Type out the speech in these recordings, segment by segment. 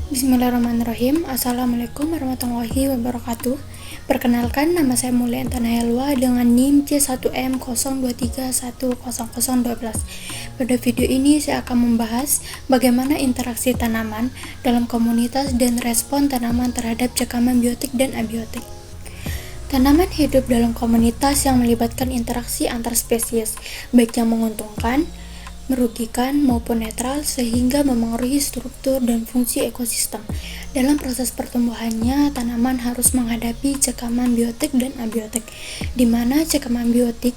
Bismillahirrahmanirrahim. Assalamualaikum warahmatullahi wabarakatuh. Perkenalkan, nama saya Mulyantana Helwa dengan NIM C1M02310012. Pada video ini saya akan membahas bagaimana interaksi tanaman dalam komunitas dan respon tanaman terhadap cekaman biotik dan abiotik. Tanaman hidup dalam komunitas yang melibatkan interaksi antar spesies, baik yang menguntungkan, merugikan maupun netral, sehingga memengaruhi struktur dan fungsi ekosistem. Dalam proses pertumbuhannya, tanaman harus menghadapi cekaman biotik dan abiotik, di mana cekaman biotik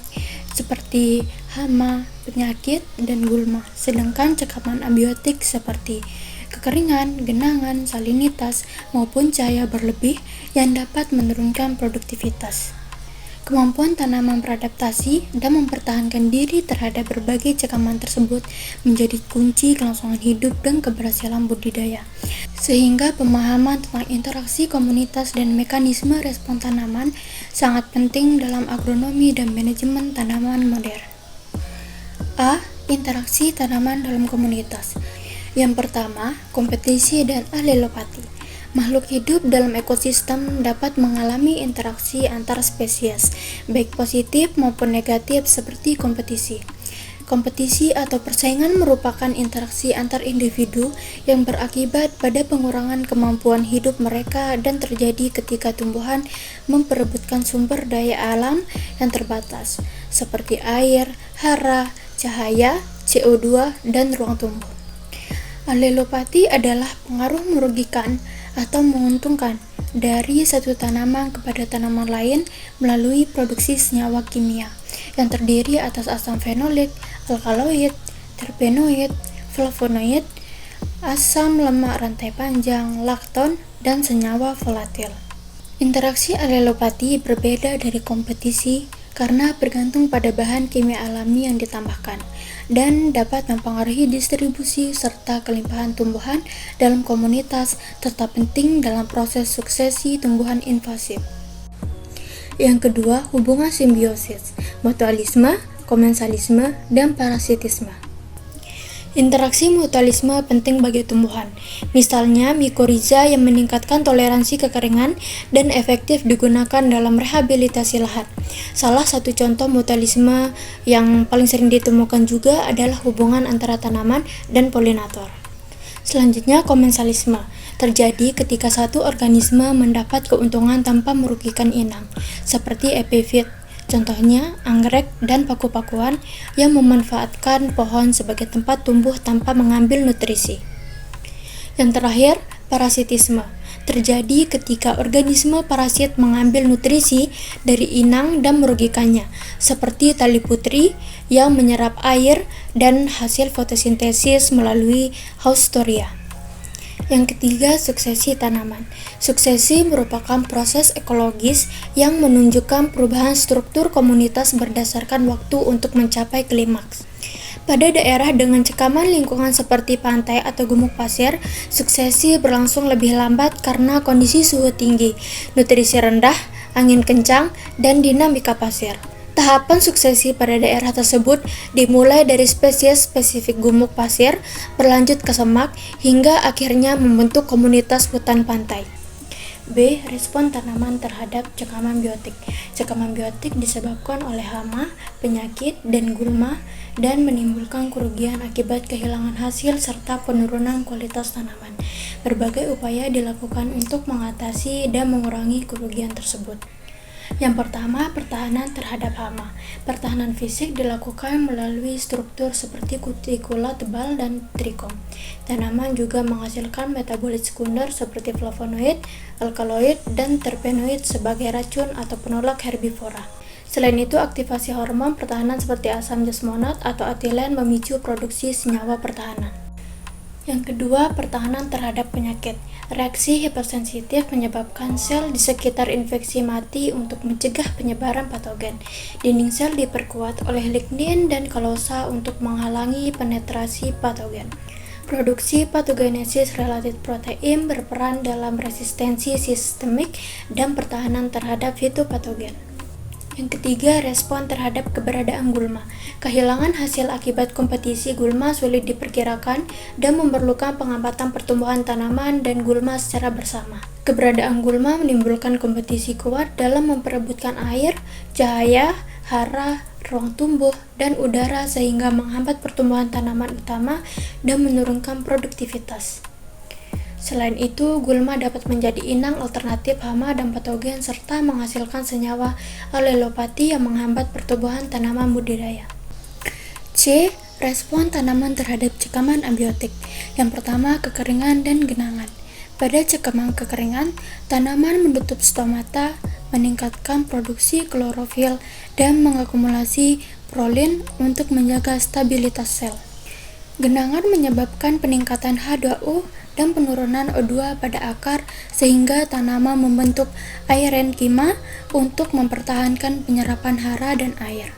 seperti hama, penyakit, dan gulma, sedangkan cekaman abiotik seperti kekeringan, genangan, salinitas, maupun cahaya berlebih yang dapat menurunkan produktivitas. Kemampuan tanaman beradaptasi dan mempertahankan diri terhadap berbagai cekaman tersebut menjadi kunci kelangsungan hidup dan keberhasilan budidaya. Sehingga pemahaman tentang interaksi komunitas dan mekanisme respon tanaman sangat penting dalam agronomi dan manajemen tanaman modern. A. Interaksi tanaman dalam komunitas. Yang pertama, kompetisi dan alelopati. Makhluk hidup dalam ekosistem dapat mengalami interaksi antar spesies, baik positif maupun negatif seperti kompetisi. Kompetisi atau persaingan merupakan interaksi antar individu yang berakibat pada pengurangan kemampuan hidup mereka dan terjadi ketika tumbuhan memperebutkan sumber daya alam yang terbatas, seperti air, hara, cahaya, CO2, dan ruang tumbuh. Alelopati adalah pengaruh merugikan atau menguntungkan dari satu tanaman kepada tanaman lain melalui produksi senyawa kimia yang terdiri atas asam fenolik, alkaloid, terpenoid, flavonoid, asam lemak rantai panjang, lakton, dan senyawa volatil. Interaksi alelopati berbeda dari kompetisi karena bergantung pada bahan kimia alami yang ditambahkan dan dapat mempengaruhi distribusi serta kelimpahan tumbuhan dalam komunitas, serta penting dalam proses suksesi tumbuhan invasif. Yang kedua, hubungan simbiosis, mutualisme, komensalisme, dan parasitisme. Interaksi mutualisme penting bagi tumbuhan, misalnya mikorizа yang meningkatkan toleransi kekeringan dan efektif digunakan dalam rehabilitasi lahan. Salah satu contoh mutualisme yang paling sering ditemukan juga adalah hubungan antara tanaman dan polinator. Selanjutnya, komensalisme terjadi ketika satu organisme mendapat keuntungan tanpa merugikan inang, seperti epifit. Contohnya, anggrek dan paku-pakuan yang memanfaatkan pohon sebagai tempat tumbuh tanpa mengambil nutrisi. Yang terakhir, parasitisme terjadi ketika organisme parasit mengambil nutrisi dari inang dan merugikannya, seperti tali putri yang menyerap air dan hasil fotosintesis melalui haustoria. Yang ketiga, suksesi tanaman. Suksesi merupakan proses ekologis yang menunjukkan perubahan struktur komunitas berdasarkan waktu untuk mencapai klimaks. Pada daerah dengan cekaman lingkungan seperti pantai atau gumuk pasir, suksesi berlangsung lebih lambat karena kondisi suhu tinggi, nutrisi rendah, angin kencang, dan dinamika pasir. Tahapan suksesi pada daerah tersebut dimulai dari spesies spesifik gumuk pasir, berlanjut ke semak, hingga akhirnya membentuk komunitas hutan pantai. B. Respon tanaman terhadap cekaman biotik. Cekaman biotik disebabkan oleh hama, penyakit, dan gulma, dan menimbulkan kerugian akibat kehilangan hasil serta penurunan kualitas tanaman. Berbagai upaya dilakukan untuk mengatasi dan mengurangi kerugian tersebut. Yang pertama, pertahanan terhadap hama. Pertahanan fisik dilakukan melalui struktur seperti kutikula tebal dan trikom. Tanaman juga menghasilkan metabolit sekunder seperti flavonoid, alkaloid, dan terpenoid sebagai racun atau penolak herbivora. Selain itu, aktivasi hormon pertahanan seperti asam jasmonat atau etilen memicu produksi senyawa pertahanan. Yang kedua, pertahanan terhadap penyakit. Reaksi hipersensitif menyebabkan sel di sekitar infeksi mati untuk mencegah penyebaran patogen. Dinding sel diperkuat oleh lignin dan kalosa untuk menghalangi penetrasi patogen. Produksi patogenesis related protein berperan dalam resistensi sistemik dan pertahanan terhadap fitopatogen. Yang ketiga, respon terhadap keberadaan gulma. Kehilangan hasil akibat kompetisi gulma sulit diperkirakan dan memerlukan pengamatan pertumbuhan tanaman dan gulma secara bersama. Keberadaan gulma menimbulkan kompetisi kuat dalam memperebutkan air, cahaya, hara, ruang tumbuh, dan udara sehingga menghambat pertumbuhan tanaman utama dan menurunkan produktivitas. Selain itu, gulma dapat menjadi inang alternatif hama dan patogen serta menghasilkan senyawa alelopati yang menghambat pertumbuhan tanaman budidaya. C. Respon tanaman terhadap cekaman abiotik. Yang pertama, kekeringan dan genangan. Pada cekaman kekeringan, tanaman menutup stomata, meningkatkan produksi klorofil, dan mengakumulasi prolin untuk menjaga stabilitas sel. Genangan menyebabkan peningkatan H2O dan penurunan O2 pada akar sehingga tanaman membentuk aerenkima untuk mempertahankan penyerapan hara dan air.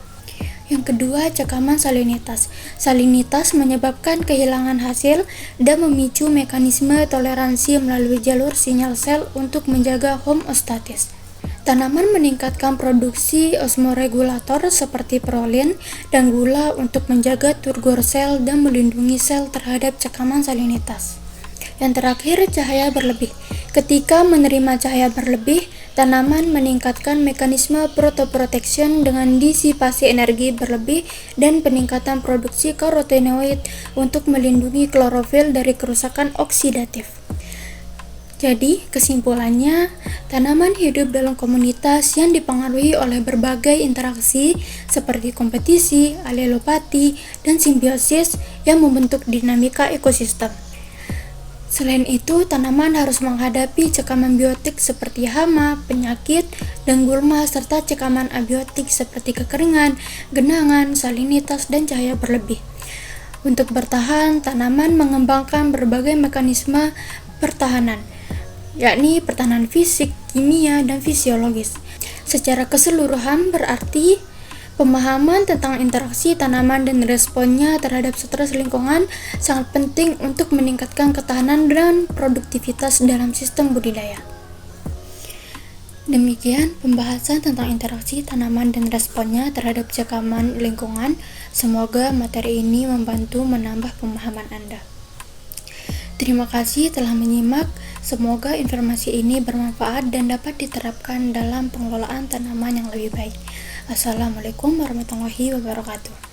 Yang kedua, cekaman salinitas. Salinitas menyebabkan kehilangan hasil dan memicu mekanisme toleransi melalui jalur sinyal sel untuk menjaga homeostatis. Tanaman meningkatkan produksi osmoregulator seperti prolin dan gula untuk menjaga turgor sel dan melindungi sel terhadap cekaman salinitas. Yang terakhir, cahaya berlebih. Ketika menerima cahaya berlebih, tanaman meningkatkan mekanisme photoprotection dengan disipasi energi berlebih dan peningkatan produksi karotenoid untuk melindungi klorofil dari kerusakan oksidatif. Jadi, kesimpulannya, tanaman hidup dalam komunitas yang dipengaruhi oleh berbagai interaksi seperti kompetisi, alelopati, dan simbiosis yang membentuk dinamika ekosistem. Selain itu, tanaman harus menghadapi cekaman biotik seperti hama, penyakit, dan gulma serta cekaman abiotik seperti kekeringan, genangan, salinitas, dan cahaya berlebih. Untuk bertahan, tanaman mengembangkan berbagai mekanisme pertahanan, yakni pertahanan fisik, kimia, dan fisiologis. Secara keseluruhan berarti pemahaman tentang interaksi tanaman dan responnya terhadap stres lingkungan sangat penting untuk meningkatkan ketahanan dan produktivitas dalam sistem budidaya. Demikian pembahasan tentang interaksi tanaman dan responnya terhadap cekaman lingkungan. Semoga materi ini membantu menambah pemahaman Anda. Terima kasih telah menyimak. Semoga informasi ini bermanfaat dan dapat diterapkan dalam pengelolaan tanaman yang lebih baik. Assalamualaikum warahmatullahi wabarakatuh.